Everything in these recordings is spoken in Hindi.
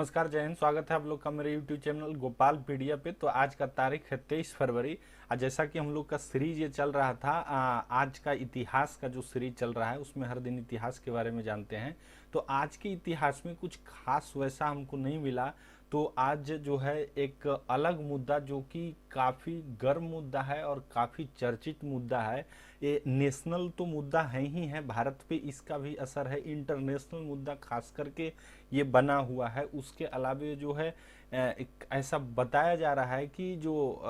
नमस्कार, जय हिंद। स्वागत है आप लोग का मेरे यूट्यूब चैनल गोपाल पीडिया पे। तो आज का तारीख है 23 फरवरी। जैसा कि हम लोग का सीरीज ये चल रहा था, आज का इतिहास का जो सीरीज चल रहा है उसमें हर दिन इतिहास के बारे में जानते हैं। तो आज के इतिहास में कुछ खास वैसा हमको नहीं मिला। तो आज जो है एक अलग मुद्दा जो कि काफ़ी गर्म मुद्दा है और काफ़ी चर्चित मुद्दा है। ये नेशनल तो मुद्दा है ही है, भारत पे इसका भी असर है, इंटरनेशनल मुद्दा खास करके ये बना हुआ है। उसके अलावे जो है एक ऐसा बताया जा रहा है कि जो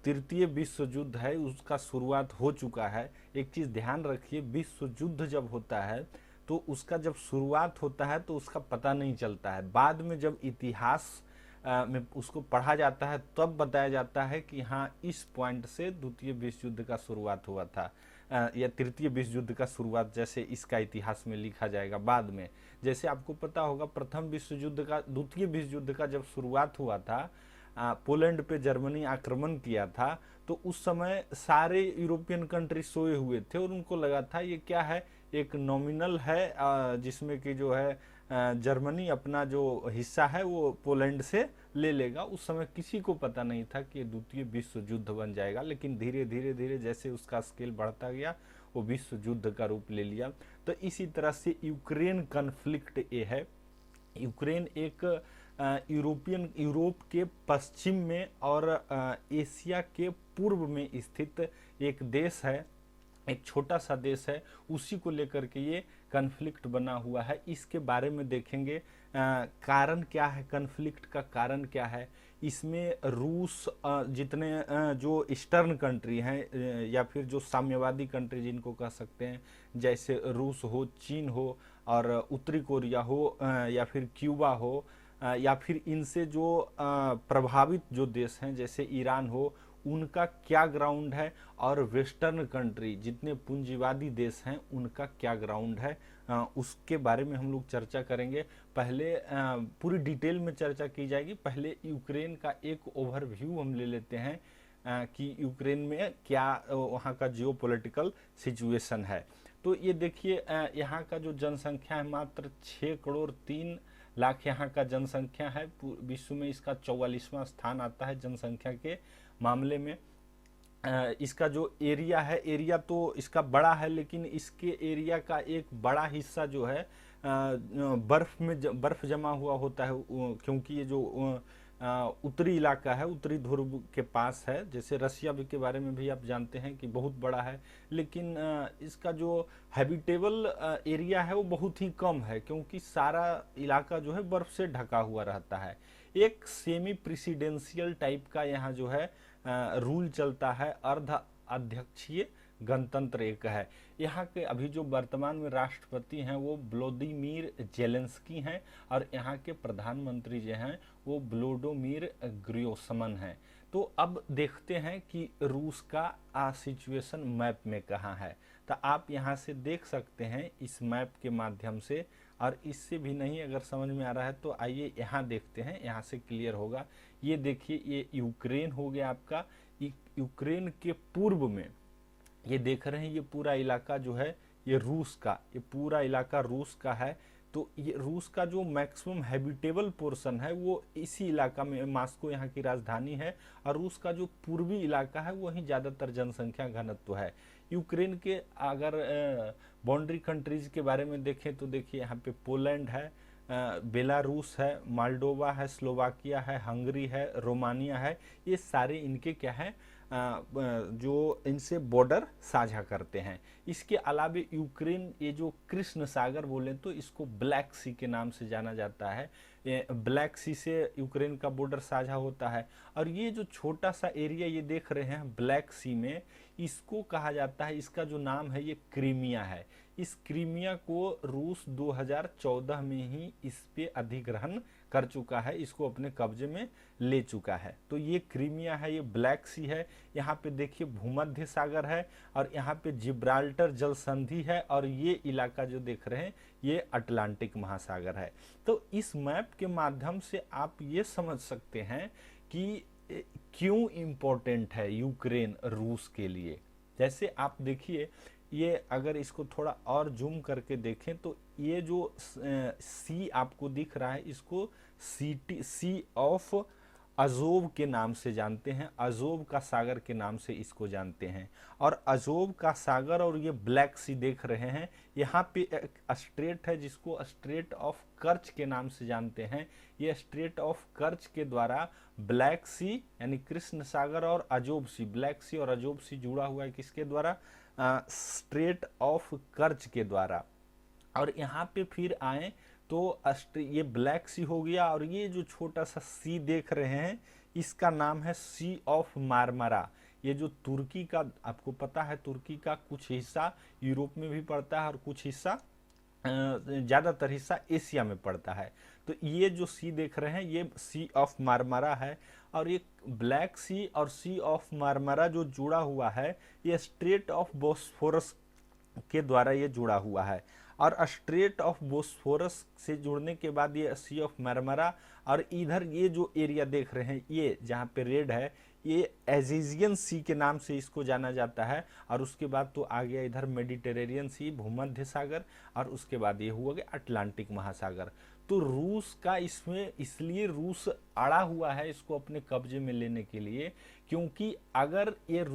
तृतीय विश्व युद्ध है उसका शुरुआत हो चुका है। एक चीज़ ध्यान रखिए, विश्व युद्ध जब होता है तो उसका जब शुरुआत होता है तो उसका पता नहीं चलता है। बाद में जब इतिहास में उसको पढ़ा जाता है तब बताया जाता है कि हाँ, इस पॉइंट से द्वितीय विश्व युद्ध का शुरुआत हुआ था, या तृतीय विश्व युद्ध का शुरुआत जैसे इसका इतिहास में लिखा जाएगा बाद में। जैसे आपको पता होगा, प्रथम विश्व युद्ध का, द्वितीय विश्व युद्ध का जब शुरुआत हुआ था, पोलैंड पे जर्मनी आक्रमण किया था, तो उस समय सारे यूरोपियन कंट्री सोए हुए थे और उनको लगा था ये क्या है, एक नॉमिनल है जिसमें कि जो है जर्मनी अपना जो हिस्सा है वो पोलैंड से ले लेगा। उस समय किसी को पता नहीं था कि द्वितीय विश्व युद्ध बन जाएगा, लेकिन धीरे धीरे धीरे जैसे उसका स्केल बढ़ता गया वो विश्व युद्ध का रूप ले लिया। तो इसी तरह से यूक्रेन कन्फ्लिक्ट ये है। यूक्रेन एक यूरोप के पश्चिम में और एशिया के पूर्व में स्थित एक देश है, एक छोटा सा देश है। उसी को लेकर के ये कन्फ्लिक्ट बना हुआ है। इसके बारे में देखेंगे कारण क्या है, कन्फ्लिक्ट का कारण क्या है। इसमें रूस, जितने जो ईस्टर्न कंट्री हैं या फिर जो साम्यवादी कंट्री जिनको कह सकते हैं, जैसे रूस हो, चीन हो और उत्तरी कोरिया हो, या फिर क्यूबा हो, या फिर इनसे जो प्रभावित जो देश हैं जैसे ईरान हो, उनका क्या ग्राउंड है, और वेस्टर्न कंट्री जितने पूंजीवादी देश हैं उनका क्या ग्राउंड है, उसके बारे में हम लोग चर्चा करेंगे। पहले पूरी डिटेल में चर्चा की जाएगी। पहले यूक्रेन का एक ओवरव्यू हम ले लेते हैं कि यूक्रेन में क्या वहाँ का जियोपॉलिटिकल सिचुएशन है। तो ये देखिए, यहाँ का जो जनसंख्या है मात्र 6 करोड़ 3 लाख यहाँ का जनसंख्या है। विश्व में इसका 44वां स्थान आता है जनसंख्या के मामले में। इसका जो एरिया है, एरिया तो इसका बड़ा है, लेकिन इसके एरिया का एक बड़ा हिस्सा जो है बर्फ जमा हुआ होता है, क्योंकि ये जो उत्तरी इलाका है, उत्तरी ध्रुव के पास है। जैसे रसिया भी के बारे में भी आप जानते हैं कि बहुत बड़ा है, लेकिन इसका जो हैबिटेबल एरिया है वो बहुत ही कम है, क्योंकि सारा इलाका जो है बर्फ से ढका हुआ रहता है। एक सेमी प्रेसिडेंशियल टाइप का यहाँ जो है रूल चलता है, अर्ध अध्यक्षीय गणतंत्र एक है। यहाँ के अभी जो वर्तमान में राष्ट्रपति हैं वो व्लादिमीर जेलेंस्की हैं, और यहाँ के प्रधानमंत्री जो हैं वो व्लादिमीर ग्रोयसमन हैं। तो अब देखते हैं कि रूस का सिचुएशन मैप में कहाँ है। तो आप यहाँ से देख सकते हैं इस मैप के माध्यम से, और इससे भी नहीं अगर समझ में आ रहा है तो आइए यहाँ देखते हैं, यहाँ से क्लियर होगा। ये देखिए, ये यूक्रेन हो गया आपका। यूक्रेन के पूर्व में ये देख रहे हैं, ये पूरा इलाका जो है ये रूस का, ये पूरा इलाका रूस का है। तो ये रूस का जो मैक्सिमम हैबिटेबल पोर्शन है वो इसी इलाका में, मॉस्को यहाँ की राजधानी है, और रूस का जो पूर्वी इलाका है वहीं ज़्यादातर जनसंख्या घनत्व है। यूक्रेन के अगर बाउंड्री कंट्रीज के बारे में देखें तो देखिए, यहाँ पे पोलैंड है, बेलारूस है, माल्डोवा है, स्लोवाकिया है, हंगरी है, रोमानिया है। ये सारे इनके क्या है, जो इनसे बॉर्डर साझा करते हैं। इसके अलावा यूक्रेन, ये जो कृष्ण सागर बोलें तो इसको ब्लैक सी के नाम से जाना जाता है। ब्लैक सी से यूक्रेन का बॉर्डर साझा होता है। और ये जो छोटा सा एरिया ये देख रहे हैं ब्लैक सी में, इसको कहा जाता है, इसका जो नाम है ये क्रीमिया है। इस क्रीमिया को रूस 2014 में ही इस पे अधिग्रहण कर चुका है, इसको अपने कब्जे में ले चुका है। तो ये क्रीमिया है, ये ब्लैक सी है। यहाँ पे देखिए भूमध्य सागर है, और यहाँ पे जिब्राल्टर जल संधि है, और ये इलाका जो देख रहे हैं ये अटलांटिक महासागर है। तो इस मैप के माध्यम से आप ये समझ सकते हैं कि क्यों इम्पोर्टेंट है यूक्रेन रूस के लिए। जैसे आप देखिए, ये अगर इसको थोड़ा और जूम करके देखें तो ये जो सी आपको दिख रहा है, इसको सी ऑफ अजोब के नाम से जानते हैं, अजोब का सागर के नाम से इसको जानते हैं। और अजोब का सागर और ये ब्लैक सी देख रहे हैं, यहाँ पे एक स्ट्रेट है जिसको स्ट्रेट ऑफ कर्च के नाम से जानते हैं। ये स्ट्रेट ऑफ कर्च के द्वारा ब्लैक सी यानी कृष्ण सागर और अजोब सी, ब्लैक सी और अजोब सी जुड़ा हुआ है किसके द्वारा? स्ट्रेट ऑफ कर्च के द्वारा। और यहाँ पे फिर आए तो ये ब्लैक सी हो गया, और ये जो छोटा सा सी देख रहे हैं इसका नाम है सी ऑफ मारमारा। ये जो तुर्की का, आपको पता है तुर्की का कुछ हिस्सा यूरोप में भी पड़ता है और कुछ हिस्सा, ज़्यादातर हिस्सा एशिया में पड़ता है। तो ये जो सी देख रहे हैं ये सी ऑफ मारमारा है। और ये ब्लैक सी और सी ऑफ मारमारा जो जुड़ा हुआ है ये स्ट्रेट ऑफ बोस्फोरस के द्वारा ये जुड़ा हुआ है। और स्ट्रेट ऑफ बोस्फोरस से जुड़ने के बाद ये सी ऑफ मारमारा, और इधर ये जो एरिया देख रहे हैं ये जहाँ पे रेड है ये एजिजियन सी के नाम से इसको जाना जाता है। और उसके बाद तो आ गया इधर मेडिटेरेनियन सी, भूमध्य सागर, और उसके बाद ये हुआ गया अटलांटिक महासागर। तो रूस का इसमें इसलिए रूस अड़ा हुआ है इसको अपने कब्जे में लेने के लिए, क्योंकि अगर ये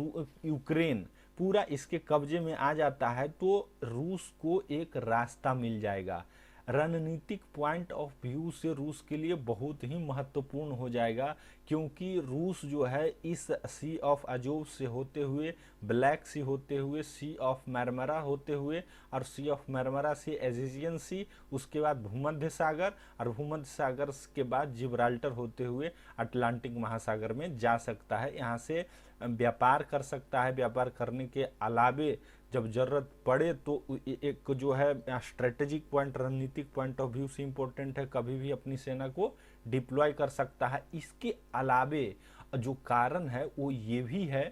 यूक्रेन पूरा इसके कब्जे में आ जाता है तो रूस को एक रास्ता मिल जाएगा। रणनीतिक पॉइंट ऑफ व्यू से रूस के लिए बहुत ही महत्वपूर्ण हो जाएगा, क्योंकि रूस जो है इस सी ऑफ अजोब से होते हुए, ब्लैक सी होते हुए, सी ऑफ मारमारा होते हुए, और सी ऑफ मारमारा से एजिजियन सी, उसके बाद भूमध्य सागर, और भूमध्य सागर के बाद जिब्राल्टर होते हुए अटलांटिक महासागर में जा सकता है। यहाँ से व्यापार कर सकता है। व्यापार करने के अलावे जब जरूरत पड़े तो एक जो है स्ट्रेटेजिक पॉइंट, रणनीतिक पॉइंट ऑफ व्यू से इम्पोर्टेंट है, कभी भी अपनी सेना को डिप्लॉय कर सकता है। इसके अलावे जो कारण है वो ये भी है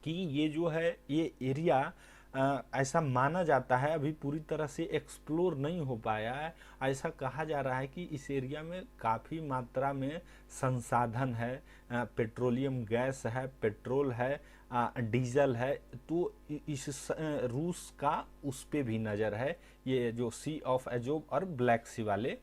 कि ये जो है ये एरिया ऐसा माना जाता है अभी पूरी तरह से एक्सप्लोर नहीं हो पाया है। ऐसा कहा जा रहा है कि इस एरिया में काफ़ी मात्रा में संसाधन है, पेट्रोलियम गैस है, पेट्रोल है, डीजल है। तो इस रूस का उस पे भी नज़र है, ये जो सी ऑफ अजोब और ब्लैक सी वाले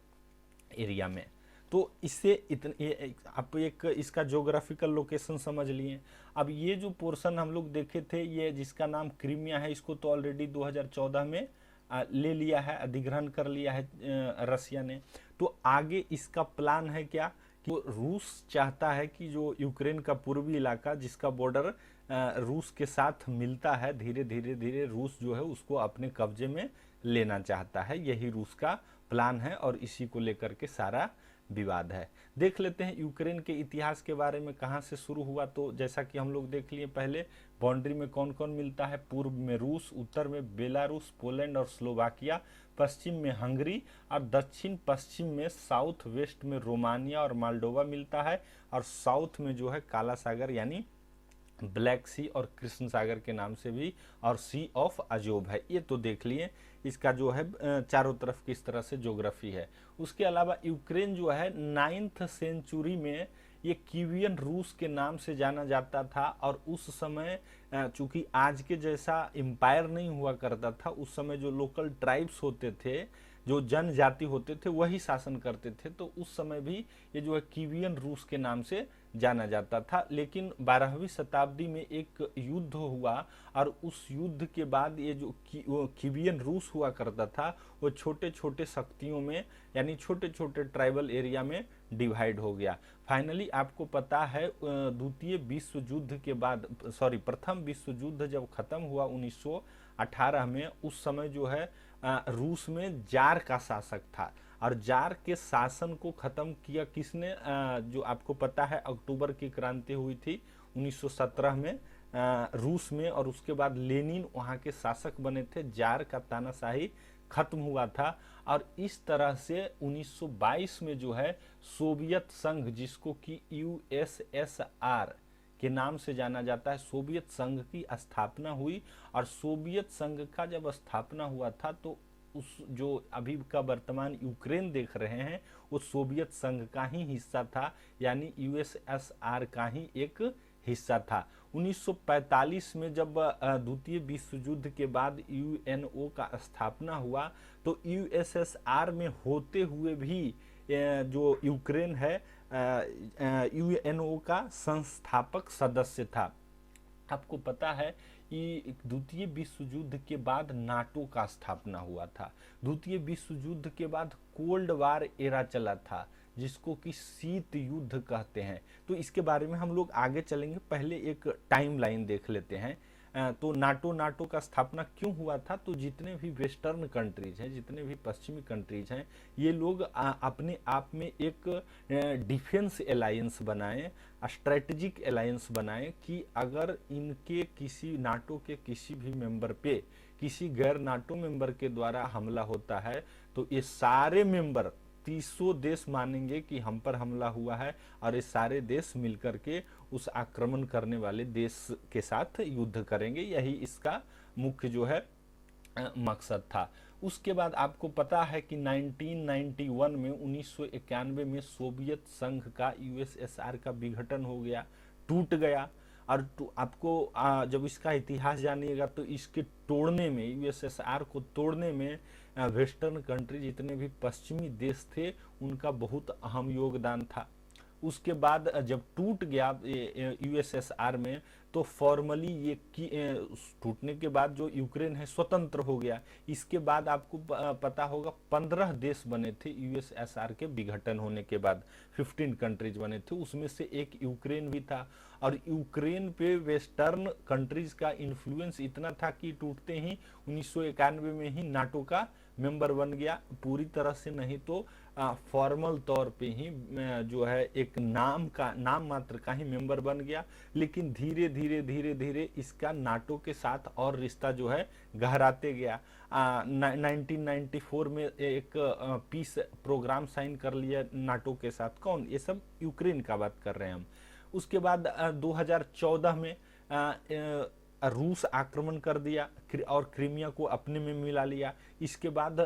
एरिया में। तो इससे इतने आप एक इसका ज्योग्राफिकल लोकेशन समझ लिए। अब ये जो पोर्शन हम लोग देखे थे ये जिसका नाम क्रीमिया है, इसको तो ऑलरेडी 2014 में ले लिया है, अधिग्रहण कर लिया है रसिया ने। तो आगे इसका प्लान है क्या कि रूस चाहता है कि जो यूक्रेन का पूर्वी इलाका जिसका बॉर्डर रूस के साथ मिलता है, धीरे धीरे रूस जो है उसको अपने कब्जे में लेना चाहता है। यही रूस का प्लान है और इसी को लेकर के सारा विवाद है। देख लेते हैं यूक्रेन के इतिहास के बारे में, कहाँ से शुरू हुआ। तो जैसा कि हम लोग देख लिए पहले, बाउंड्री में कौन कौन मिलता है? पूर्व में रूस, उत्तर में बेलारूस, पोलैंड और स्लोवाकिया, पश्चिम में हंगरी, और दक्षिण पश्चिम में साउथ वेस्ट में रोमानिया और मोल्डोवा मिलता है, और साउथ में जो है काला सागर यानी ब्लैक सी और कृष्ण सागर के नाम से भी, और सी ऑफ अजोब है। ये तो देख लिए इसका जो है चारों तरफ किस तरह से ज्योग्राफी है। उसके अलावा यूक्रेन जो है 9th सेंचुरी में ये कीवियन रूस के नाम से जाना जाता था, और उस समय चूंकि आज के जैसा एम्पायर नहीं हुआ करता था, उस समय जो लोकल ट्राइब्स होते थे, जो जनजाति होते थे, वही शासन करते थे। तो उस समय भी ये जो है कीवियन रूस के नाम से जाना जाता था। लेकिन 12वीं शताब्दी में एक युद्ध हुआ, और उस युद्ध के बाद ये जो कीवियन रूस हुआ करता था वो छोटे छोटे शक्तियों में यानी छोटे छोटे ट्राइबल एरिया में डिवाइड हो गया। फाइनली आपको पता है द्वितीय विश्व युद्ध के बाद, प्रथम विश्व युद्ध जब खत्म हुआ 1918 में, उस समय जो है रूस में जार का शासक था, और जार के शासन को खत्म किया किसने? जो आपको पता है अक्टूबर की क्रांति हुई थी 1917 में रूस में, और उसके बाद लेनिन वहाँ के शासक बने थे। जार का तानाशाही खत्म हुआ था, और इस तरह से 1922 में जो है सोवियत संघ, जिसको कि यूएसएसआर के नाम से जाना जाता है, सोवियत संघ की स्थापना हुई। और सोवियत संघ का जब स्थापना हुआ था तो उस जो अभी का वर्तमान यूक्रेन देख रहे हैं वो सोवियत संघ का ही हिस्सा था, यानी यूएसएसआर का ही एक हिस्सा था। 1945 में जब द्वितीय विश्व युद्ध के बाद यूएनओ का स्थापना हुआ तो यूएसएसआर में होते हुए भी जो यूक्रेन है यूएनओ का संस्थापक सदस्य था। आपको पता है कि द्वितीय विश्व युद्ध के बाद नाटो का स्थापना हुआ था। द्वितीय विश्व युद्ध के बाद कोल्ड वार एरा चला था जिसको कि शीत युद्ध कहते हैं। तो इसके बारे में हम लोग आगे चलेंगे, पहले एक टाइमलाइन देख लेते हैं। तो नाटो का स्थापना क्यों हुआ था? तो जितने भी वेस्टर्न कंट्रीज हैं, जितने भी पश्चिमी कंट्रीज हैं, ये लोग अपने आप में एक डिफेंस अलायंस बनाएं, स्ट्रेटेजिक अलायंस बनाएं कि अगर इनके किसी नाटो के किसी भी मेंबर पे किसी गैर नाटो मेंबर के द्वारा हमला होता है तो ये सारे मेंबर 300 देश मानेंगे कि हम पर हमला हुआ है और ये सारे देश मिलकर के उस आक्रमण करने वाले देश के साथ युद्ध करेंगे। यही इसका मुख्य जो है मकसद था। उसके बाद आपको पता है कि 1991 में 1991 में सोवियत संघ का यूएसएसआर का विघटन हो गया, टूट गया। और आपको जब इसका इतिहास जानिएगा तो इसके तोड़ने में, यूएसएसआर को तोड़ने में वेस्टर्न कंट्री जितने भी पश्चिमी देश थे उनका बहुत अहम योगदान था। उसके बाद जब टूट गया यूएसएसआर में तो फॉर्मली ये टूटने के बाद जो यूक्रेन है स्वतंत्र हो गया। इसके बाद आपको पता होगा 15 देश बने थे यूएसएसआर के विघटन होने के बाद, 15 कंट्रीज बने थे, उसमें से एक यूक्रेन भी था। और यूक्रेन पे वेस्टर्न कंट्रीज का इन्फ्लुएंस इतना था कि टूटते ही 1991 में ही नाटो का मेंबर बन गया, पूरी तरह से नहीं तो फॉर्मल तौर पे ही जो है एक नाम मात्र का ही मेंबर बन गया। लेकिन धीरे धीरे इसका नाटो के साथ और रिश्ता जो है गहराते गया। 1994 में एक पीस प्रोग्राम साइन कर लिया नाटो के साथ। कौन? ये सब यूक्रेन का बात कर रहे हैं हम। उसके बाद 2014 में रूस आक्रमण कर दिया और क्रीमिया को अपने में मिला लिया। इसके बाद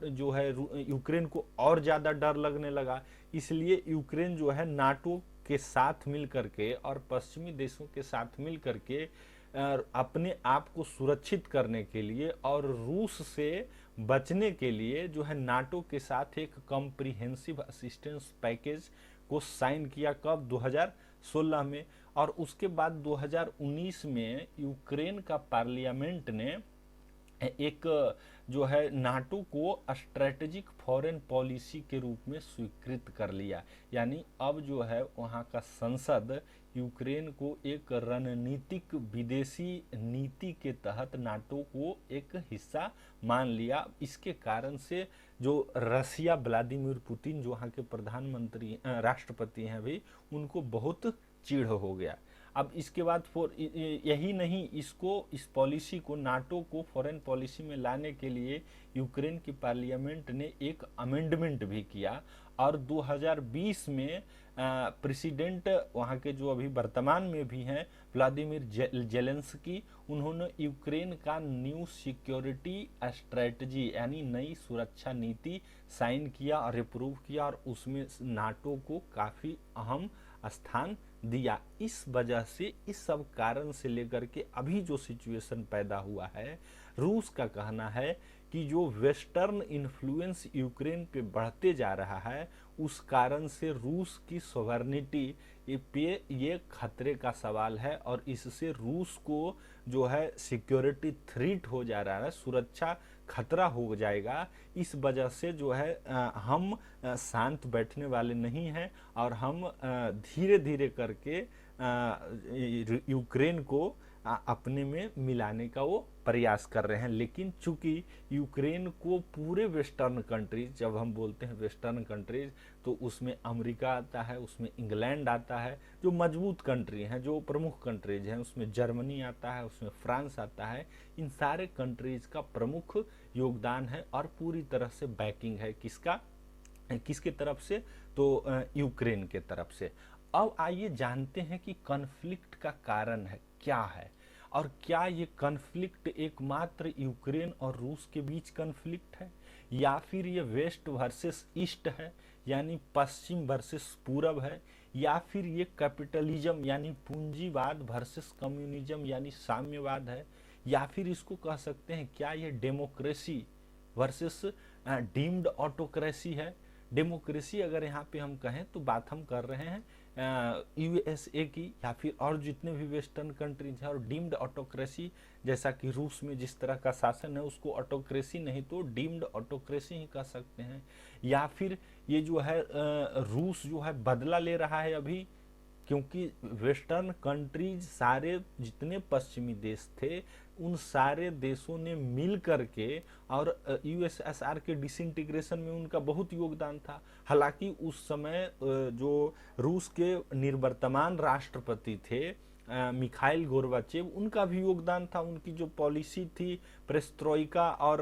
जो है यूक्रेन को और ज़्यादा डर लगने लगा, इसलिए यूक्रेन जो है नाटो के साथ मिल करके और पश्चिमी देशों के साथ मिल करके अपने आप को सुरक्षित करने के लिए और रूस से बचने के लिए जो है नाटो के साथ एक कॉम्प्रिहेंसिव असिस्टेंस पैकेज को साइन किया। कब? 2016 में। और उसके बाद 2019 में यूक्रेन का पार्लियामेंट ने एक जो है नाटो को स्ट्रेटेजिक फॉरेन पॉलिसी के रूप में स्वीकृत कर लिया। यानी अब जो है वहाँ का संसद यूक्रेन को एक रणनीतिक विदेशी नीति के तहत नाटो को एक हिस्सा मान लिया। इसके कारण से जो रसिया व्लादिमीर पुतिन जो वहाँ के प्रधानमंत्री राष्ट्रपति हैं भी, उनको बहुत चिढ़ हो गया। अब इसके बाद यही नहीं, इस पॉलिसी को, नाटो को फॉरेन पॉलिसी में लाने के लिए यूक्रेन की पार्लियामेंट ने एक अमेंडमेंट भी किया। और 2020 में प्रेसिडेंट वहाँ के जो अभी वर्तमान में भी हैं व्लादिमीर जेलेंस्की, उन्होंने यूक्रेन का न्यू सिक्योरिटी स्ट्रेटजी यानी नई सुरक्षा नीति साइन किया और अप्रूव किया और उसमें नाटो को काफ़ी अहम स्थान दिया। इस वजह से, इस सब कारण से लेकर के अभी जो सिचुएशन पैदा हुआ है, रूस का कहना है कि जो वेस्टर्न इन्फ्लुएंस यूक्रेन पे बढ़ते जा रहा है उस कारण से रूस की सॉवरेनिटी पे ये खतरे का सवाल है और इससे रूस को जो है सिक्योरिटी थ्रेट हो जा रहा है, सुरक्षा खतरा हो जाएगा। इस वजह से जो है हम शांत बैठने वाले नहीं हैं और हम धीरे धीरे करके यूक्रेन को अपने में मिलाने का वो प्रयास कर रहे हैं। लेकिन चूंकि यूक्रेन को पूरे वेस्टर्न कंट्रीज, जब हम बोलते हैं वेस्टर्न कंट्रीज तो उसमें अमेरिका आता है, उसमें इंग्लैंड आता है, जो मजबूत कंट्री हैं, जो प्रमुख कंट्रीज हैं, उसमें जर्मनी आता है, उसमें फ्रांस आता है। इन सारे कंट्रीज का प्रमुख योगदान है और पूरी तरह से बैकिंग है किसके तरफ से? तो यूक्रेन के तरफ से। अब आइए जानते हैं कि कॉन्फ्लिक्ट का कारण है क्या है और क्या ये कॉन्फ्लिक्ट एकमात्र यूक्रेन और रूस के बीच कॉन्फ्लिक्ट है या फिर ये वेस्ट वर्सेस ईस्ट है, यानी पश्चिम वर्सेस पूरब है, या फिर ये कैपिटलिज्म यानी पूंजीवाद वर्सेस कम्युनिज्म यानी साम्यवाद है, या फिर इसको कह सकते हैं क्या ये डेमोक्रेसी वर्सेस डीम्ड ऑटोक्रेसी है। डेमोक्रेसी अगर यहाँ पे हम कहें तो बात हम कर रहे हैं यूएसए की या फिर और जितने भी वेस्टर्न कंट्रीज हैं, और डीम्ड ऑटोक्रेसी जैसा कि रूस में जिस तरह का शासन है उसको ऑटोक्रेसी नहीं तो डीम्ड ऑटोक्रेसी ही कह सकते हैं। या फिर ये जो है रूस जो है बदला ले रहा है अभी, क्योंकि वेस्टर्न कंट्रीज सारे जितने पश्चिमी देश थे उन सारे देशों ने मिल करके, और यूएसएसआर के डिसइंटीग्रेशन में उनका बहुत योगदान था। हालांकि उस समय जो रूस के निवर्तमान राष्ट्रपति थे मिखाइल गोर्बाचेव, उनका भी योगदान था। उनकी जो पॉलिसी थी प्रेस्ट्रोइका और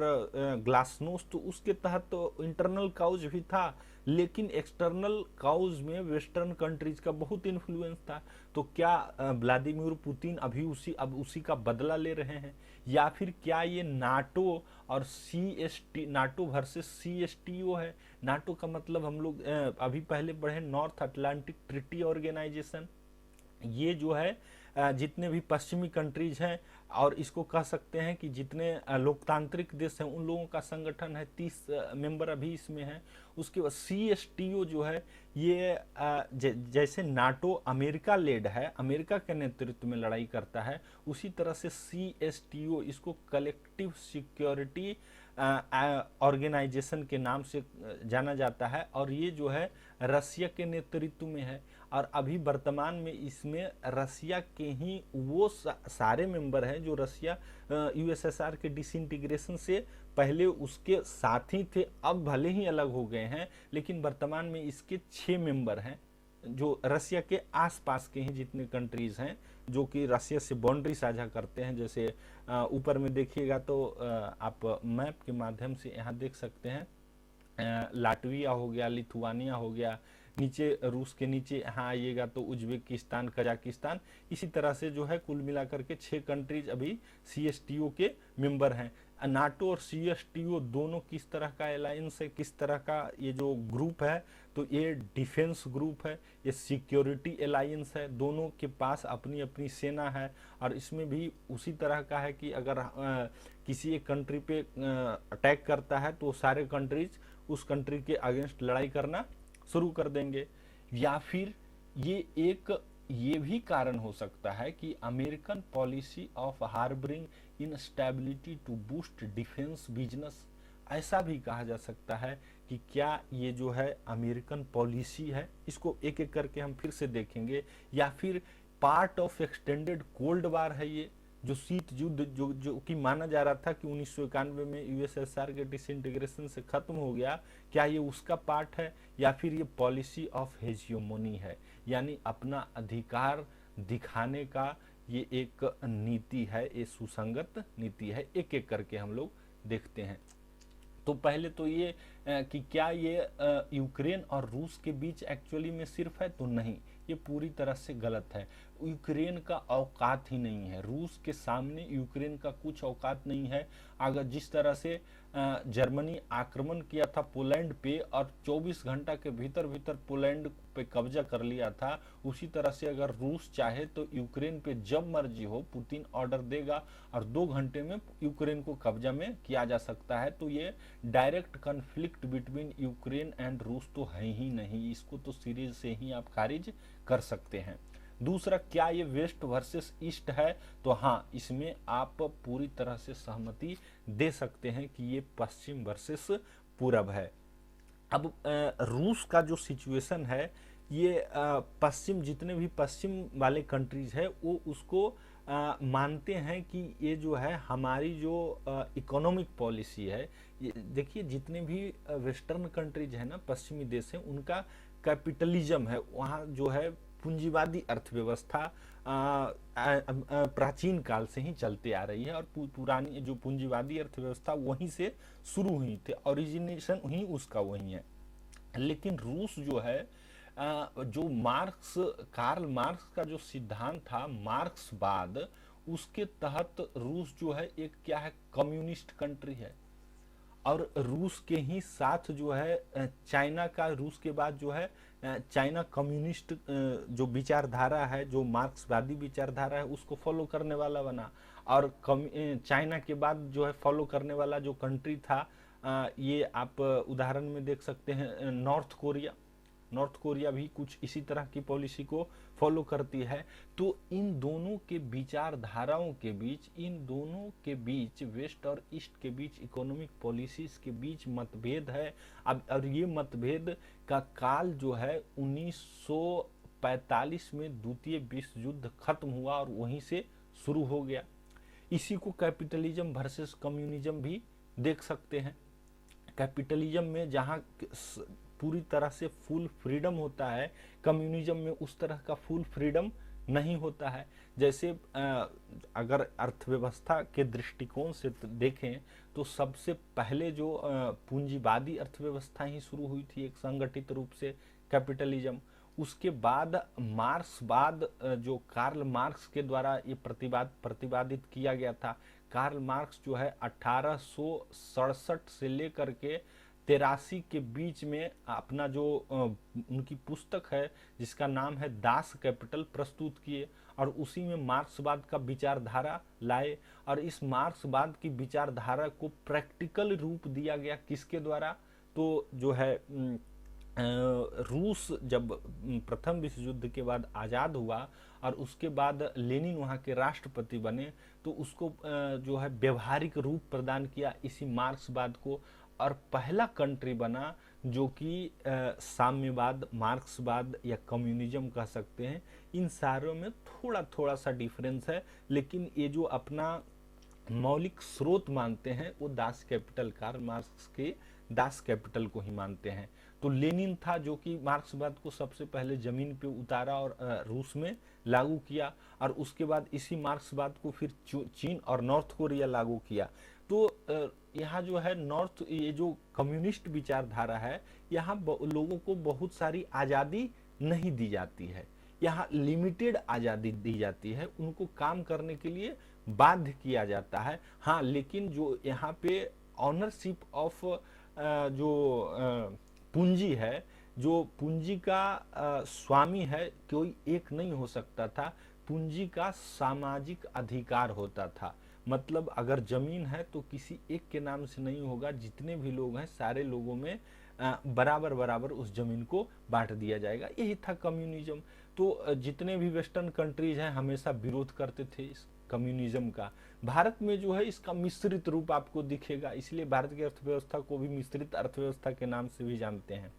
ग्लासनोस्ट, तो उसके तहत तो इंटरनल काउज भी था, लेकिन एक्सटर्नल काउज में वेस्टर्न कंट्रीज का बहुत इन्फ्लुएंस था। तो क्या व्लादिमीर पुतिन अभी उसी का बदला ले रहे हैं, या फिर क्या ये नाटो और सीएसटी, नाटो वर्सेस सीएसटीओ है। नाटो का मतलब हम लोग अभी पहले पढ़े नॉर्थ अटलांटिक ट्रीटी ऑर्गेनाइजेशन। ये जो है जितने भी पश्चिमी कंट्रीज हैं, और इसको कह सकते हैं कि जितने लोकतांत्रिक देश हैं उन लोगों का संगठन है, 30 मेंबर अभी इसमें हैं। उसके बाद सीएसटीओ जो है ये जैसे नाटो अमेरिका लेड है, अमेरिका के नेतृत्व में लड़ाई करता है, उसी तरह से सीएसटीओ इसको कलेक्टिव सिक्योरिटी ऑर्गेनाइजेशन के नाम से जाना जाता है, और ये जो है रसिया के नेतृत्व में है। और अभी वर्तमान में इसमें रसिया के ही वो सारे मेंबर हैं जो रसिया यूएसएसआर के डिसइंटीग्रेशन से पहले उसके साथी थे, अब भले ही अलग हो गए हैं, लेकिन वर्तमान में इसके 6 मेंबर हैं जो रसिया के आसपास के ही जितने कंट्रीज हैं जो कि रसिया से बाउंड्री साझा करते हैं। जैसे ऊपर में देखिएगा तो आप मैप के माध्यम से यहाँ देख सकते हैं, लाटविया हो गया, लिथुआनिया हो गया, नीचे रूस के नीचे यहाँ आइएगा तो उज्बेकिस्तान, कजाकिस्तान, इसी तरह से जो है कुल मिलाकर के 6 कंट्रीज अभी सीएसटीओ के मेंबर हैं। नाटो और सीएसटीओ दोनों किस तरह का अलायंस है, किस तरह का ये जो ग्रुप है, तो ये डिफेंस ग्रुप है, ये सिक्योरिटी अलायंस है, दोनों के पास अपनी अपनी सेना है। और इसमें भी उसी तरह का है कि अगर किसी एक कंट्री पे अटैक करता है तो सारे कंट्रीज उस कंट्री के अगेंस्ट लड़ाई करना शुरू कर देंगे। या फिर ये भी कारण हो सकता है कि American policy of harbouring instability to boost defence business, ऐसा भी कहा जा सकता है कि क्या ये जो है अमेरिकन पॉलिसी है, इसको एक एक करके हम फिर से देखेंगे। या फिर part of extended cold war है ये, जो शीत युद्ध जो कि माना जा रहा था कि 1991 में यूएसएसआर के डिसइंटीग्रेशन से खत्म हो गया, क्या ये उसका पार्ट है, या फिर ये पॉलिसी ऑफ हेजियोमोनी है, यानी अपना अधिकार दिखाने का ये एक नीति है, ये सुसंगत नीति है। एक एक करके हम लोग देखते हैं। तो पहले तो ये कि क्या ये यूक्रेन और रूस के बीच एक्चुअली में सिर्फ है, तो नहीं, ये पूरी तरह से गलत है। यूक्रेन का औकात ही नहीं है, रूस के सामने यूक्रेन का कुछ औकात नहीं है। अगर जिस तरह से जर्मनी आक्रमण किया था पोलैंड पे और 24 घंटा के भीतर भीतर पोलैंड पे कब्जा कर लिया था, उसी तरह से अगर रूस चाहे तो यूक्रेन पे जब मर्जी हो पुतिन ऑर्डर देगा और 2 घंटे में यूक्रेन को कब्जा में किया जा सकता है। तो ये direct conflict between Ukraine and रूस तो है ही नहीं, इसको तो सीरीज से ही आप खारिज कर सकते हैं। दूसरा, क्या ये वेस्ट वर्सेस ईस्ट है, तो हाँ, इसमें आप पूरी तरह से सहमति दे सकते हैं कि ये पश्चिम वर्सेस पूरब है। अब रूस का जो सिचुएशन है, ये पश्चिम, जितने भी पश्चिम वाले कंट्रीज है वो उसको मानते हैं कि ये जो है हमारी जो इकोनॉमिक पॉलिसी है, ये देखिए जितने भी वेस्टर्न कंट्रीज है ना, पश्चिमी देश है, उनका कैपिटलिज्म है, वहाँ जो है पूंजीवादी अर्थव्यवस्था प्राचीन काल से ही चलते आ रही है, और पुरानी जो पूंजीवादी अर्थव्यवस्था वहीं से शुरू हुई थी, ओरिजिनेशन ही उसका वही है। लेकिन रूस जो है जो कार्ल मार्क्स का जो सिद्धांत था मार्क्सवाद, उसके तहत रूस जो है एक क्या है, कम्युनिस्ट कंट्री है। और रूस के ही साथ जो है चाइना का, रूस के बाद जो है चाइना कम्युनिस्ट जो विचारधारा है, जो मार्क्सवादी विचारधारा है, उसको फॉलो करने वाला बना। और चाइना के बाद जो है फॉलो करने वाला जो कंट्री था, ये आप उदाहरण में देख सकते हैं नॉर्थ कोरिया। नॉर्थ कोरिया भी कुछ इसी तरह की पॉलिसी को फॉलो करती है। तो इन दोनों के विचारधाराओं के बीच, इन दोनों के बीच, वेस्ट और ईस्ट के बीच इकोनॉमिक पॉलिसीज के बीच मतभेद है। अब और ये मतभेद का काल जो है 1945 में द्वितीय विश्व युद्ध खत्म हुआ और वहीं से शुरू हो गया। इसी को कैपिटलिज्म वर्सेस कम्युनिज्म भी देख सकते हैं। कैपिटलिज्म में जहाँ पूरी तरह से फुल फ्रीडम होता है, कम्युनिज्म में उस तरह का फुल फ्रीडम नहीं होता है। जैसे अगर अर्थव्यवस्था के दृष्टिकोण से देखें तो सबसे पहले जो पूंजीवादी अर्थव्यवस्था ही शुरू हुई थी एक संगठित रूप से, कैपिटलिज्म। उसके बाद मार्क्सवाद, जो कार्ल मार्क्स के द्वारा ये प्रतिपादित किया गया था। कार्ल मार्क्स जो है 1867 से लेकर के 83 के बीच में अपना जो उनकी पुस्तक है जिसका नाम है दास कैपिटल प्रस्तुत किए, और उसी में मार्क्सवाद का विचारधारा लाए। और इस मार्क्सवाद की विचारधारा को प्रैक्टिकल रूप दिया गया किसके द्वारा? तो जो है रूस जब प्रथम विश्व युद्ध के बाद आज़ाद हुआ और उसके बाद लेनिन वहाँ के राष्ट्रपति बने, तो उसको जो है व्यवहारिक रूप प्रदान किया इसी मार्क्सवाद को, और पहला कंट्री बना जो कि साम्यवाद, मार्क्सवाद या कम्युनिज्म कह सकते हैं। इन सारों में थोड़ा थोड़ा सा डिफरेंस है, लेकिन ये जो अपना मौलिक स्रोत मानते हैं वो दास कैपिटल, कार्ल मार्क्स के दास कैपिटल को ही मानते हैं। तो लेनिन था जो कि मार्क्सवाद को सबसे पहले जमीन पे उतारा और रूस में लागू किया, और उसके बाद इसी मार्क्सवाद को फिर चीन और नॉर्थ कोरिया लागू किया। तो यहाँ जो है नॉर्थ, ये जो कम्युनिस्ट विचारधारा है, यहाँ लोगों को बहुत सारी आज़ादी नहीं दी जाती है, यहाँ लिमिटेड आज़ादी दी जाती है, उनको काम करने के लिए बाध्य किया जाता है। हाँ, लेकिन जो यहाँ पे ऑनरशिप ऑफ जो पूंजी है, जो पूंजी का स्वामी है, कोई एक नहीं हो सकता था। पूंजी का सामाजिक अधिकार होता था, मतलब अगर जमीन है तो किसी एक के नाम से नहीं होगा, जितने भी लोग हैं सारे लोगों में बराबर बराबर उस जमीन को बांट दिया जाएगा। यही था कम्युनिज्म। तो जितने भी वेस्टर्न कंट्रीज हैं हमेशा विरोध करते थे इस कम्युनिज्म का। भारत में जो है इसका मिश्रित रूप आपको दिखेगा, इसलिए भारत की अर्थव्यवस्था को भी मिश्रित अर्थव्यवस्था के नाम से भी जानते हैं।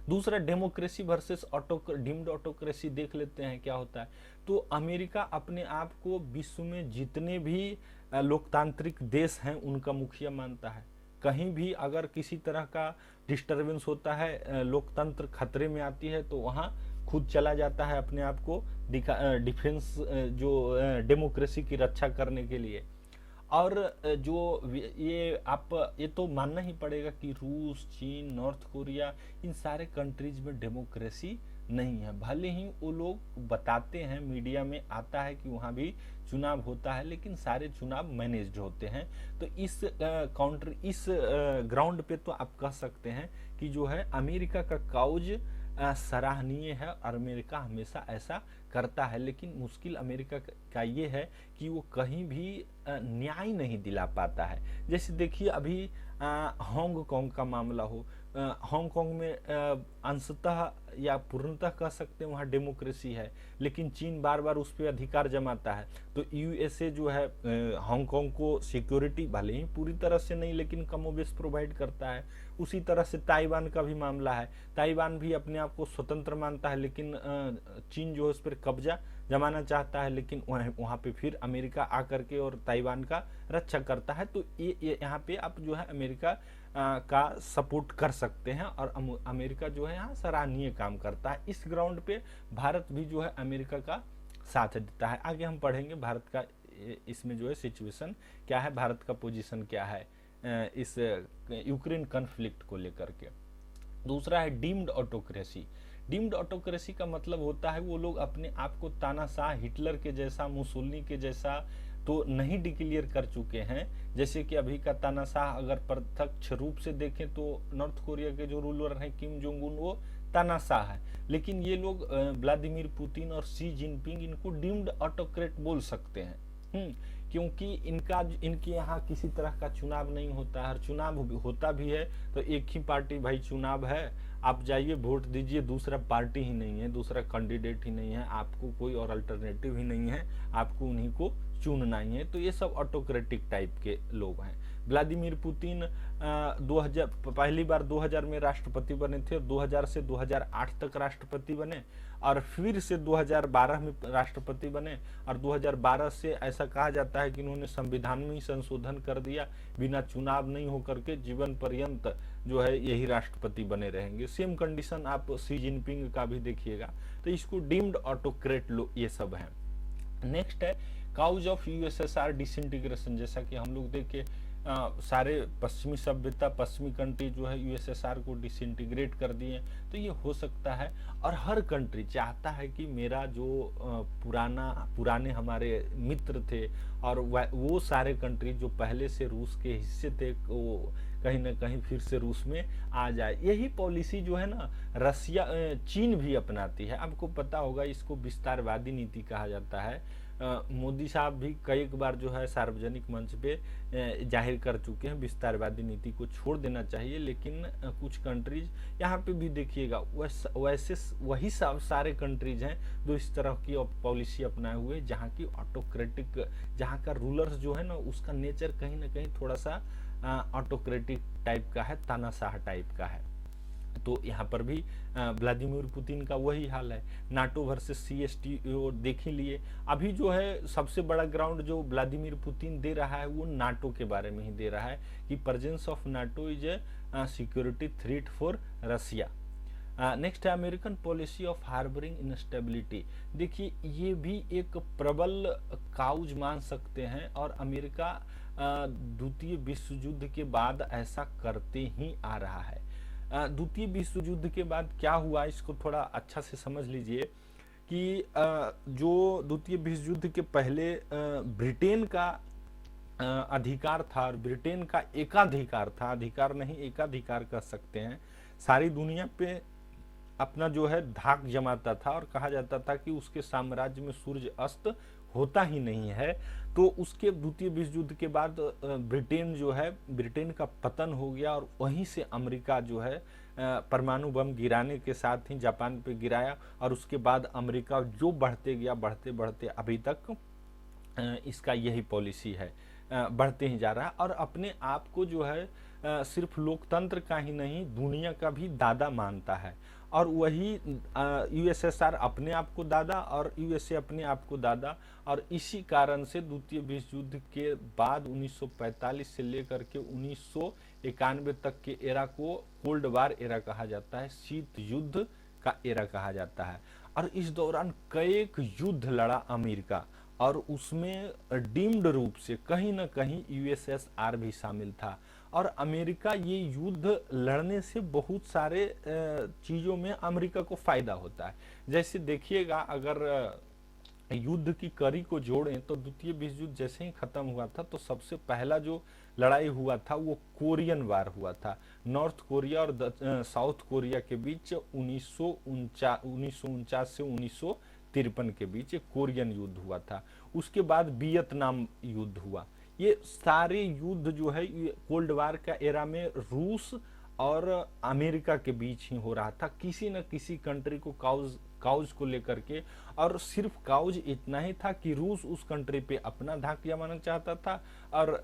दूसरा, डेमोक्रेसी वर्सेस डीम्ड ऑटोक्रेसी देख लेते हैं क्या होता है। तो अमेरिका अपने आप को विश्व में जितने भी लोकतांत्रिक देश हैं उनका मुखिया मानता है। कहीं भी अगर किसी तरह का डिस्टरबेंस होता है, लोकतंत्र खतरे में आती है, तो वहाँ खुद चला जाता है अपने आप को डिफेंस, जो डेमोक्रेसी की रक्षा करने के लिए। और जो ये तो मानना ही पड़ेगा कि रूस, चीन, नॉर्थ कोरिया, इन सारे कंट्रीज में डेमोक्रेसी नहीं है। भले ही वो लोग बताते हैं, मीडिया में आता है कि वहाँ भी चुनाव होता है, लेकिन सारे चुनाव मैनेज्ड होते हैं। तो इस ग्राउंड पे तो आप कह सकते हैं कि जो है अमेरिका का काउज सराहनीय है और अमेरिका हमेशा ऐसा करता है। लेकिन मुश्किल अमेरिका का ये है कि वो कहीं भी न्याय नहीं दिला पाता है। जैसे देखिए अभी हांगकांग का मामला हो, हांगकांग में अंशतः या पूर्णतः कह सकते हैं वहाँ डेमोक्रेसी है, लेकिन चीन बार बार उस पर अधिकार जमाता है। तो यूएसए जो है हांगकांग को सिक्योरिटी भले ही पूरी तरह से नहीं, लेकिन कमोबेश प्रोवाइड करता है। उसी तरह से ताइवान का भी मामला है, ताइवान भी अपने आप को स्वतंत्र मानता है, लेकिन चीन जो है उस पर कब्जा जमाना चाहता है, लेकिन वहाँ पे फिर अमेरिका आकर के और ताइवान का रक्षा करता है। तो ये यहाँ पे आप जो है अमेरिका का सपोर्ट कर सकते हैं, और अमेरिका जो है यहाँ सराहनीय काम करता है। इस ग्राउंड पे भारत भी जो है अमेरिका का साथ देता है। आगे हम पढ़ेंगे भारत का इसमें जो है सिचुएशन क्या है, भारत का पोजीशन क्या है इस यूक्रेन कॉन्फ्लिक्ट को लेकर के। दूसरा है डीम्ड ऑटोक्रेसी। डीम्ड ऑटोक्रेसी का मतलब होता है वो लोग अपने आप को तानाशाह, हिटलर के जैसा, मुसोलिनी के जैसा तो नहीं डिक्लेयर कर चुके हैं। जैसे कि अभी का तानाशाह अगर प्रत्यक्ष रूप से देखें तो नॉर्थ कोरिया के जो रूलर हैं किम जोंग उन, वो तानाशाह है, लेकिन ये लोग व्लादिमीर पुतिन और शी जिनपिंग इनको डीम्ड ऑटोक्रेट बोल सकते हैं। क्योंकि इनके यहाँ किसी तरह का चुनाव नहीं होता है। चुनाव होता भी है तो एक ही पार्टी, भाई चुनाव है आप जाइए वोट दीजिए, दूसरा पार्टी ही नहीं है, दूसरा कैंडिडेट ही नहीं है, आपको कोई और अल्टरनेटिव ही नहीं है, आपको उन्हीं को चुनना ही है। तो ये सब ऑटोक्रेटिक टाइप के लोग हैं। व्लादिमीर पुतिन 2000 पहली बार 2000 में राष्ट्रपति बने थे और 2000 से 2008 तक राष्ट्रपति बने, और फिर से 2012 में राष्ट्रपति बने, और 2012 से ऐसा कहा जाता है कि इन्होंने संविधान में ही संशोधन कर दिया, बिना चुनाव नहीं होकर के जीवन पर्यंत जो है यही राष्ट्रपति बने रहेंगे। सेम कंडीशन आप शी जिनपिंग का भी देखिएगा। तो इसको डीम्ड ऑटोक्रेट ये सब है। नेक्स्ट है काउज ऑफ यूएसएसआर डिसइंटीग्रेशन। जैसा कि हम लोग देखे सारे पश्चिमी सभ्यता, पश्चिमी कंट्री जो है यूएसएसआर को डिसइंटीग्रेट कर दिए, तो ये हो सकता है। और हर कंट्री चाहता है कि मेरा जो पुराने हमारे मित्र थे और वो सारे कंट्री जो पहले से रूस के हिस्से थे, वो कहीं ना कहीं फिर से रूस में आ जाए। यही पॉलिसी जो है ना रसिया, चीन भी अपनाती है। आपको पता होगा इसको विस्तारवादी नीति कहा जाता है। मोदी साहब भी कई बार जो है सार्वजनिक मंच पे जाहिर कर चुके हैं विस्तारवादी नीति को छोड़ देना चाहिए, लेकिन कुछ कंट्रीज यहाँ पे भी देखिएगा वैसे वही सारे कंट्रीज हैं जो इस तरह की पॉलिसी अपनाए हुए, जहाँ की ऑटोक्रेटिक, जहाँ का रूलर्स जो है ना उसका नेचर कहीं ना कहीं थोड़ा सा ऑटोक्रेटिक टाइप का है, तानाशाह टाइप का है। तो यहाँ पर भी व्लादिमीर पुतिन का वही हाल है। नाटो वर्सेस सीएसटीओ देख ही लिए। अभी जो है सबसे बड़ा ग्राउंड जो व्लादिमीर पुतिन दे रहा है वो नाटो के बारे में ही दे रहा है कि presence of NATO is a security threat for Russia. Next है American policy of harbouring instability. देखिए ये भी एक प्रबल काउज मान सकते हैं, और अमेरिका द्वितीय विश्व युद्ध के बाद ऐसा करते ही आ रहा है। द्वितीय विश्व युद्ध के बाद क्या हुआ इसको थोड़ा अच्छा से समझ लीजिए कि जो द्वितीय विश्व युद्ध के पहले ब्रिटेन का अधिकार था, और ब्रिटेन का एकाधिकार था, अधिकार नहीं एकाधिकार कह सकते हैं, सारी दुनिया पे अपना जो है धाक जमाता था, और कहा जाता था कि उसके साम्राज्य में सूर्य अस्त होता ही नहीं है। तो उसके द्वितीय विश्व युद्ध के बाद ब्रिटेन जो है, ब्रिटेन का पतन हो गया, और वहीं से अमेरिका जो है परमाणु बम गिराने के साथ ही जापान पे गिराया, और उसके बाद अमेरिका जो बढ़ते गया, बढ़ते बढ़ते अभी तक इसका यही पॉलिसी है, बढ़ते ही जा रहा है, और अपने आप को जो है सिर्फ लोकतंत्र का ही नहीं दुनिया का भी दादा मानता है। और वही यूएसएसआर अपने आप को दादा और यूएसए अपने आप को दादा, और इसी कारण से द्वितीय विश्व युद्ध के बाद 1945 से लेकर के 1991 तक के एरा को कोल्ड वार एरा कहा जाता है, शीत युद्ध का एरा कहा जाता है। और इस दौरान कई युद्ध लड़ा अमेरिका, और उसमें डीम्ड रूप से कहीं ना कहीं यूएसएसआर भी शामिल था। और अमेरिका ये युद्ध लड़ने से बहुत सारे चीज़ों में अमेरिका को फायदा होता है। जैसे देखिएगा अगर युद्ध की कड़ी को जोड़ें तो द्वितीय विश्व युद्ध जैसे ही खत्म हुआ था तो सबसे पहला जो लड़ाई हुआ था वो कोरियन वार हुआ था। नॉर्थ कोरिया और साउथ कोरिया के बीच 1949 से 1953 के बीच एक कोरियन युद्ध हुआ था। उसके बाद वियतनाम युद्ध हुआ। ये सारे युद्ध जो है कोल्ड वार का एरा में रूस और अमेरिका के बीच ही हो रहा था, किसी न किसी कंट्री को काउज को लेकर के। और सिर्फ काउज इतना ही था कि रूस उस कंट्री पे अपना धाक जमाना चाहता था और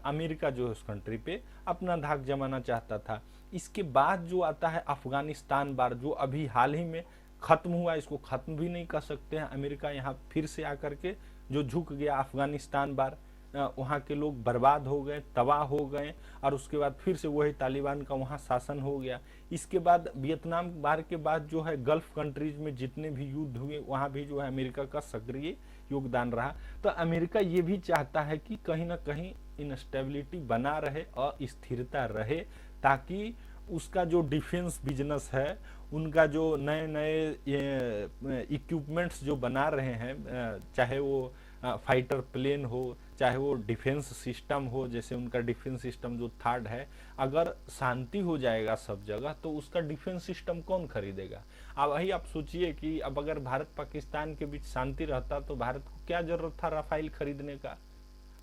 अमेरिका जो है उस कंट्री पे अपना धाक जमाना चाहता था। इसके बाद जो आता है अफगानिस्तान वार, जो अभी हाल ही में खत्म हुआ, इसको खत्म भी नहीं कर सकते हैं। अमेरिका यहाँ फिर से आकर के जो झुक गया अफगानिस्तान वार, वहाँ के लोग बर्बाद हो गए, तबाह हो गए, और उसके बाद फिर से वही तालिबान का वहाँ शासन हो गया। इसके बाद वियतनाम वार के बाद जो है गल्फ कंट्रीज में जितने भी युद्ध हुए वहाँ भी जो है अमेरिका का सक्रिय योगदान रहा। तो अमेरिका ये भी चाहता है कि कहीं ना कहीं इंस्टेबिलिटी बना रहे और स्थिरता रहे, ताकि उसका जो डिफेंस बिजनेस है, उनका जो नए नए इक्विपमेंट्स जो बना रहे हैं, चाहे वो फाइटर प्लेन हो, चाहे वो डिफेंस सिस्टम हो, जैसे उनका डिफेंस सिस्टम जो थर्ड है, अगर शांति हो जाएगा सब जगह तो उसका डिफेंस सिस्टम कौन खरीदेगा। अब वही आप सोचिए कि अब अगर भारत पाकिस्तान के बीच शांति रहता तो भारत को क्या जरूरत था राफेल खरीदने का,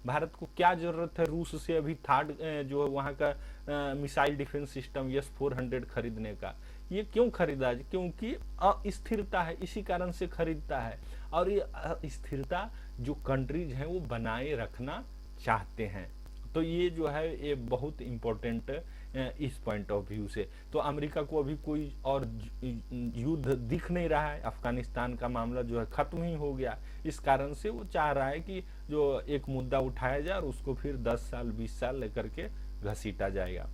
भारत को क्या जरूरत है रूस से अभी थर्ड जो है वहाँ का मिसाइल डिफेंस सिस्टम S-400 खरीदने का। ये क्यों खरीदा, क्योंकि अस्थिरता है, इसी कारण से खरीदता है। और ये स्थिरता जो कंट्रीज हैं वो बनाए रखना चाहते हैं। तो ये जो है ये बहुत इम्पोर्टेंट इस पॉइंट ऑफ व्यू से। तो अमेरिका को अभी कोई और युद्ध दिख नहीं रहा है, अफगानिस्तान का मामला जो है खत्म ही हो गया, इस कारण से वो चाह रहा है कि जो एक मुद्दा उठाया जाए और उसको फिर 10 साल 20 साल लेकर के घसीटा जाएगा।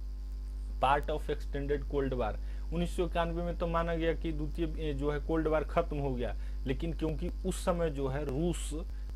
Part of extended cold war 1991 में तो माना गया कि द्वितीय जो है कोल्ड वार खत्म हो गया, लेकिन क्योंकि उस समय जो है रूस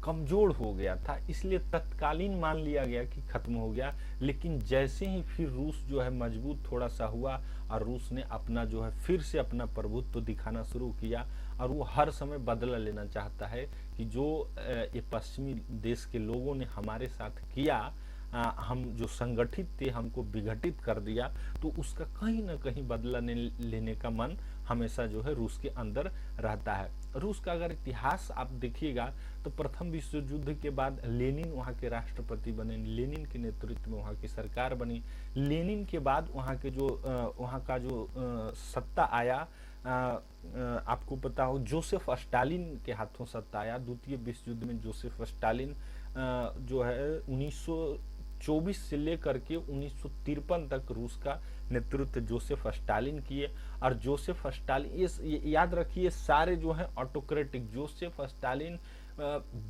कमजोर हो गया था इसलिए तत्कालीन मान लिया गया कि खत्म हो गया। लेकिन जैसे ही फिर रूस जो है मजबूत थोड़ा सा हुआ और रूस ने अपना जो है फिर से अपना प्रभुत्व दिखाना शुरू किया, और वो हर समय बदला लेना चाहता है कि जो ये पश्चिमी देश के लोगों ने हमारे साथ किया, हम जो संगठित थे हमको विघटित कर दिया, तो उसका कहीं ना कहीं बदला लेने का मन हमेशा जो है रूस के अंदर रहता है। रूस का अगर इतिहास आप देखिएगा तो प्रथम विश्व युद्ध के बाद लेनिन वहाँ के राष्ट्रपति बने, लेनिन के नेतृत्व में वहाँ की सरकार बनी। लेनिन के बाद वहाँ के जो वहाँ का जो सत्ता आया, आपको पता हो जोसेफ स्टालिन के हाथों सत्ता आया। द्वितीय विश्व युद्ध में जोसेफ स्टालिन जो है 1924 से लेकर के 1953 तक रूस का नेतृत्व जोसेफ स्टालिन किए। और जोसेफ स्टालिन ये याद रखिए सारे जो है ऑटोक्रेटिक, जोसेफ स्टालिन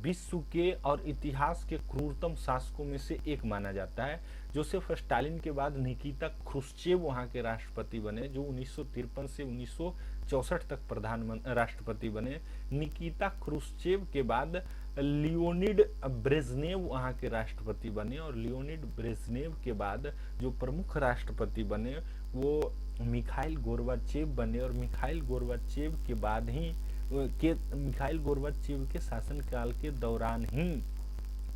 विश्व के और इतिहास के क्रूरतम शासकों में से एक माना जाता है। जोसेफ स्टालिन के बाद निकिता क्रुश्चेव वहाँ के राष्ट्रपति बने, जो 1953 से 1964 तक राष्ट्रपति बने। निकिता क्रुश्चेव के बाद लियोनिड ब्रेजनेव वहाँ के राष्ट्रपति बने, और लियोनिड ब्रेजनेव के बाद जो प्रमुख राष्ट्रपति बने वो मिखाइल गोर्बाचेव बने। और मिखाइल गोर्बाचेव के बाद ही मिखाइल गोर्बाचेव के शासनकाल के दौरान ही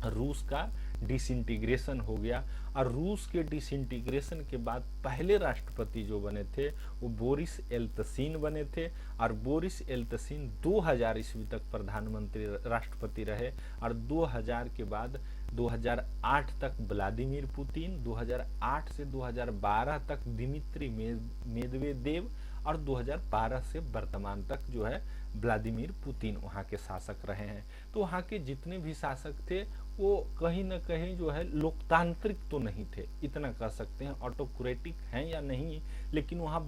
रूस का डिसइंटीग्रेशन हो गया। और रूस के डिसइंटीग्रेशन के बाद पहले राष्ट्रपति जो बने थे वो बोरिस एल्त्सिन बने थे, और बोरिस एल्त्सिन 2000 ईस्वी तक प्रधानमंत्री राष्ट्रपति रहे। और 2000 के बाद 2008 तक व्लादिमीर पुतिन, 2008 से 2012 तक दिमित्री मेदवेदेव, और 2012 से वर्तमान तक जो है व्लादिमीर पुतिन वहाँ के शासक रहे हैं। तो वहाँ के जितने भी शासक थे वो कहीं ना कहीं जो है लोकतांत्रिक तो नहीं थे, इतना कह सकते हैं। ऑटोक्रेटिक हैं या नहीं, लेकिन वहाँ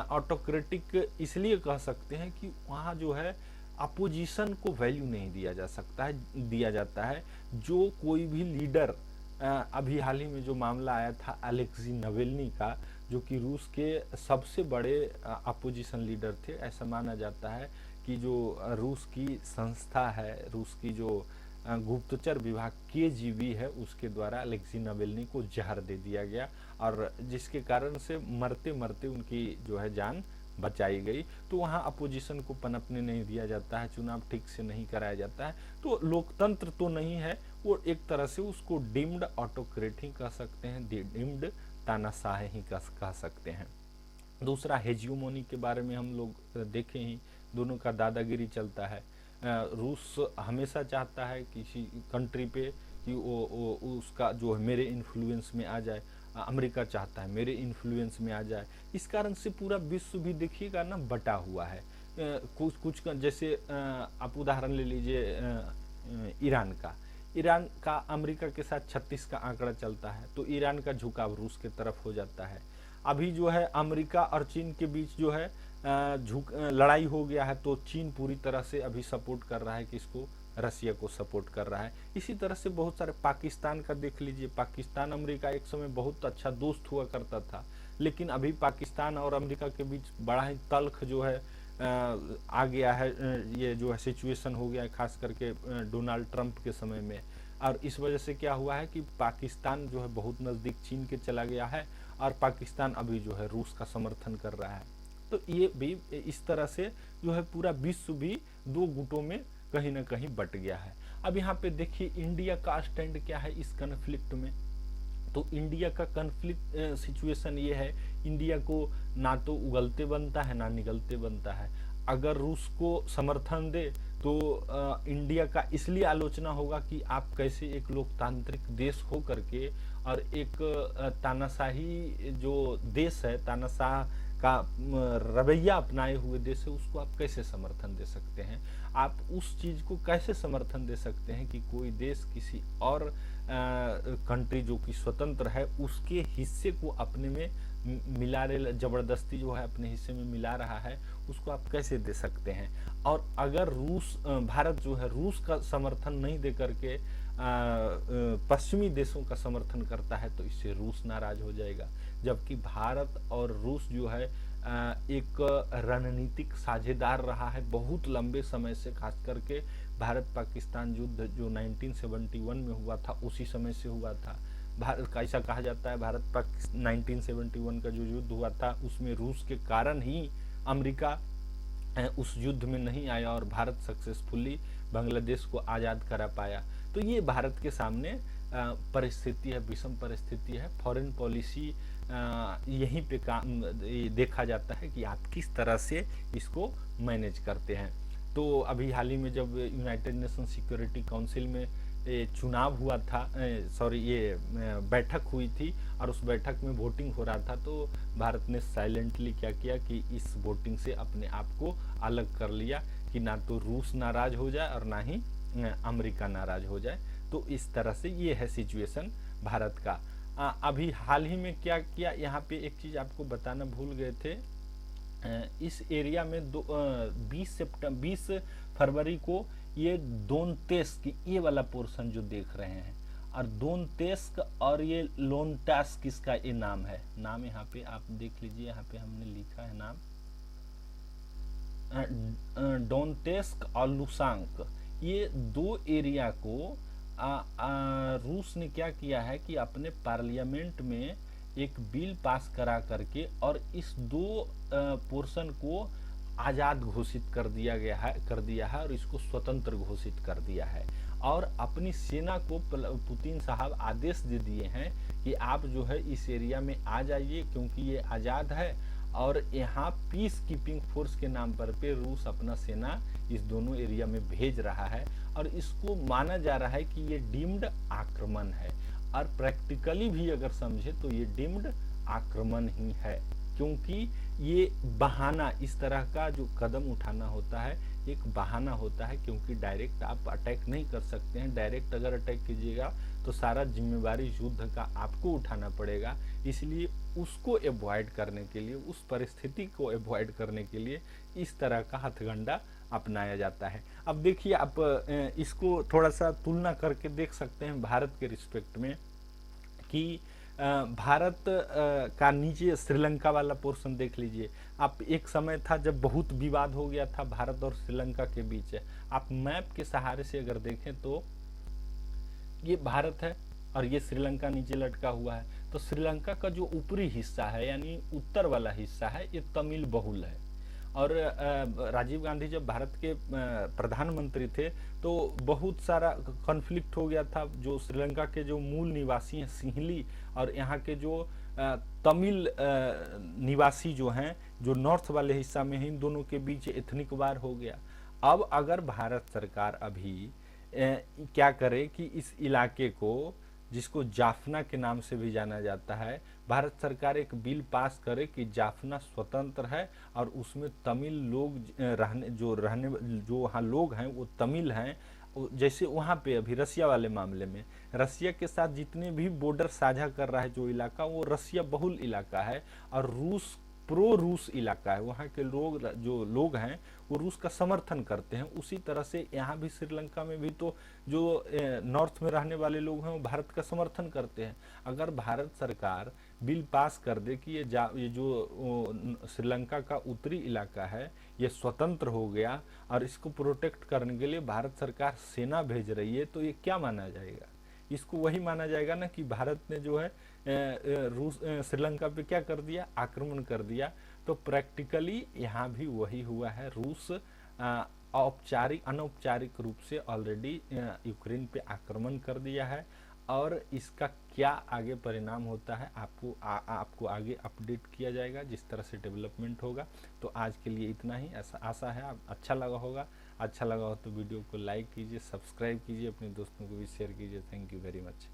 ऑटोक्रेटिक इसलिए कह सकते हैं कि वहाँ जो है अपोजिशन को वैल्यू नहीं दिया जाता है। जो कोई भी लीडर, अभी हाल ही में जो मामला आया था अलेक्सी नावल्नी का, जो कि रूस के सबसे बड़े अपोजिशन लीडर थे, ऐसा माना जाता है कि जो रूस की संस्था है, रूस की जो गुप्तचर विभाग KGB है, उसके द्वारा अलेक्सी नावल्नी को जहर दे दिया गया, और जिसके कारण से मरते मरते उनकी जो है जान बचाई गई। तो वहाँ अपोजिशन को पनपने नहीं दिया जाता है, चुनाव ठीक से नहीं कराया जाता है। तो लोकतंत्र तो नहीं है, वो एक तरह से उसको डिम्ड ऑटोक्रेटिक कह सकते हैं, डिम्ड तानाशाह ही कह सकते हैं। दूसरा हेजियोमोनी के बारे में हम लोग देखें ही, दोनों का दादागिरी चलता है। रूस हमेशा चाहता है किसी कंट्री पे कि वो उसका जो है मेरे इन्फ्लुएंस में आ जाए, अमेरिका चाहता है मेरे इन्फ्लुएंस में आ जाए। इस कारण से पूरा विश्व भी देखिएगा ना बटा हुआ है। कुछ जैसे आप उदाहरण ले लीजिए ईरान का अमेरिका के साथ 36 का आंकड़ा चलता है, तो ईरान का झुकाव रूस के तरफ हो जाता है। अभी जो है अमेरिका और चीन के बीच जो है लड़ाई हो गया है, तो चीन पूरी तरह से अभी सपोर्ट कर रहा है कि इसको, रसिया को सपोर्ट कर रहा है। इसी तरह से बहुत सारे, पाकिस्तान का देख लीजिए, पाकिस्तान अमेरिका एक समय बहुत अच्छा दोस्त हुआ करता था, लेकिन अभी पाकिस्तान और अमेरिका के बीच बड़ा ही तल्ख जो है आ गया है, ये जो है सिचुएशन हो गया है, खास करके डोनाल्ड ट्रंप के समय में। और इस वजह से क्या हुआ है कि पाकिस्तान जो है बहुत नज़दीक चीन के चला गया है, और पाकिस्तान अभी जो है रूस का समर्थन कर रहा है। तो ये भी इस तरह से जो है पूरा विश्व भी दो गुटों में कहीं ना कहीं बट गया है। अब यहाँ पे देखिए इंडिया का स्टैंड क्या है इस कन्फ्लिक्ट में। तो इंडिया का कन्फ्लिक्ट सिचुएशन ये है, इंडिया को ना तो उगलते बनता है ना निगलते बनता है। अगर रूस को समर्थन दे तो इंडिया का इसलिए आलोचना होगा कि आप कैसे एक लोकतांत्रिक देश हो करके और एक तानाशाही जो देश है, तानाशाह का रवैया अपनाए हुए देश है, उसको आप कैसे समर्थन दे सकते हैं। आप उस चीज को कैसे समर्थन दे सकते हैं कि कोई देश किसी और कंट्री जो कि स्वतंत्र है उसके हिस्से को अपने में मिला रहे, जबरदस्ती जो है अपने हिस्से में मिला रहा है, उसको आप कैसे दे सकते हैं। और अगर भारत जो है रूस का समर्थन नहीं दे करके पश्चिमी देशों का समर्थन करता है तो इससे रूस नाराज हो जाएगा। जबकि भारत और रूस जो है एक रणनीतिक साझेदार रहा है बहुत लंबे समय से, खास करके भारत पाकिस्तान युद्ध जो 1971 में हुआ था उसी समय से हुआ था। भारत का ऐसा कहा जाता है, भारत पाकिस्तान 1971 का जो युद्ध हुआ था उसमें रूस के कारण ही अमेरिका उस युद्ध में नहीं आया और भारत सक्सेसफुली बांग्लादेश को आज़ाद करा पाया। तो ये भारत के सामने परिस्थिति है, विषम परिस्थिति है। फॉरेन पॉलिसी यहीं पे काम देखा जाता है कि आप किस तरह से इसको मैनेज करते हैं। तो अभी हाल ही में जब यूनाइटेड नेशन सिक्योरिटी काउंसिल में चुनाव हुआ था, ये बैठक हुई थी और उस बैठक में वोटिंग हो रहा था, तो भारत ने साइलेंटली क्या किया कि इस वोटिंग से अपने आप को अलग कर लिया कि ना तो रूस नाराज हो जाए और ना ही अमेरिका नाराज हो जाए। तो इस तरह से ये है सिचुएशन भारत का। अभी हाल ही में क्या किया, यहाँ पे एक चीज़ आपको बताना भूल गए थे। इस एरिया में 20 फरवरी को ये दोनतेस्क, ये वाला पोर्शन जो देख रहे हैं, और दोनतेस्क और ये लोनटास्क इसका ये नाम है। नाम यहाँ पे आप देख लीजिए, यहाँ पे हमने लिखा है नाम डोनतेस्क और लुसांक। ये दो एरिया को रूस ने क्या किया है कि अपने पार्लियामेंट में एक बिल पास करा करके और इस दो पोर्शन को आज़ाद घोषित कर दिया है और इसको स्वतंत्र घोषित कर दिया है। और अपनी सेना को पुतिन साहब आदेश दे दिए हैं कि आप जो है इस एरिया में आ जाइए क्योंकि ये आज़ाद है। और यहाँ पीस कीपिंग फोर्स के नाम पर रूस अपना सेना इस दोनों एरिया में भेज रहा है और इसको माना जा रहा है कि ये डीम्ड आक्रमण है। और प्रैक्टिकली भी अगर समझे तो ये डीम्ड आक्रमण ही है, क्योंकि ये बहाना, इस तरह का जो कदम उठाना होता है एक बहाना होता है, क्योंकि डायरेक्ट आप अटैक नहीं कर सकते हैं। डायरेक्ट अगर अटैक कीजिएगा तो सारा जिम्मेवारी युद्ध का आपको उठाना पड़ेगा। इसलिए उसको अवॉइड करने के लिए, उस परिस्थिति को अवॉइड करने के लिए इस तरह का हथकंडा अपनाया जाता है। अब देखिए, आप इसको थोड़ा सा तुलना करके देख सकते हैं भारत के रिस्पेक्ट में कि भारत का नीचे श्रीलंका वाला पोर्शन देख लीजिए आप। एक समय था जब बहुत विवाद हो गया था भारत और श्रीलंका के बीच। आप मैप के सहारे से अगर देखें तो ये भारत है और ये श्रीलंका नीचे लटका हुआ है। तो श्रीलंका का जो ऊपरी हिस्सा है यानी उत्तर वाला हिस्सा है ये तमिल बहुल है। और राजीव गांधी जब भारत के प्रधानमंत्री थे तो बहुत सारा कॉन्फ्लिक्ट हो गया था। जो श्रीलंका के जो मूल निवासी हैं सिंहली और यहाँ के जो तमिल निवासी जो हैं जो नॉर्थ वाले हिस्सा में हैं, इन दोनों के बीच एथनिक वार हो गया। अब अगर भारत सरकार अभी क्या करे कि इस इलाके को, जिसको जाफना के नाम से भी जाना जाता है, भारत सरकार एक बिल पास करे कि जाफना स्वतंत्र है और उसमें तमिल लोग जो वहाँ लोग हैं वो तमिल हैं। जैसे वहाँ पे अभी रसिया वाले मामले में रसिया के साथ जितने भी बॉर्डर साझा कर रहा है जो इलाका, वो रसिया बहुल इलाका है और प्रो रूस इलाका है। वहाँ के जो लोग हैं वो रूस का समर्थन करते हैं। उसी तरह से यहाँ भी श्रीलंका में भी तो जो नॉर्थ में रहने वाले लोग हैं वो भारत का समर्थन करते हैं। अगर भारत सरकार बिल पास कर दे कि ये जो श्रीलंका का उत्तरी इलाका है ये स्वतंत्र हो गया और इसको प्रोटेक्ट करने के लिए भारत सरकार सेना भेज रही है, तो ये क्या माना जाएगा? इसको वही माना जाएगा ना कि भारत ने जो है श्रीलंका पे क्या कर दिया, आक्रमण कर दिया। तो प्रैक्टिकली यहाँ भी वही हुआ है। रूस औपचारिक अनौपचारिक रूप से ऑलरेडी यूक्रेन पे आक्रमण कर दिया है। और इसका क्या आगे परिणाम होता है आपको आगे अपडेट किया जाएगा जिस तरह से डेवलपमेंट होगा। तो आज के लिए इतना ही, ऐसा आशा है आप अच्छा लगा होगा। अच्छा लगा हो तो वीडियो को लाइक कीजिए, सब्सक्राइब कीजिए, अपने दोस्तों को भी शेयर कीजिए। Thank you very much.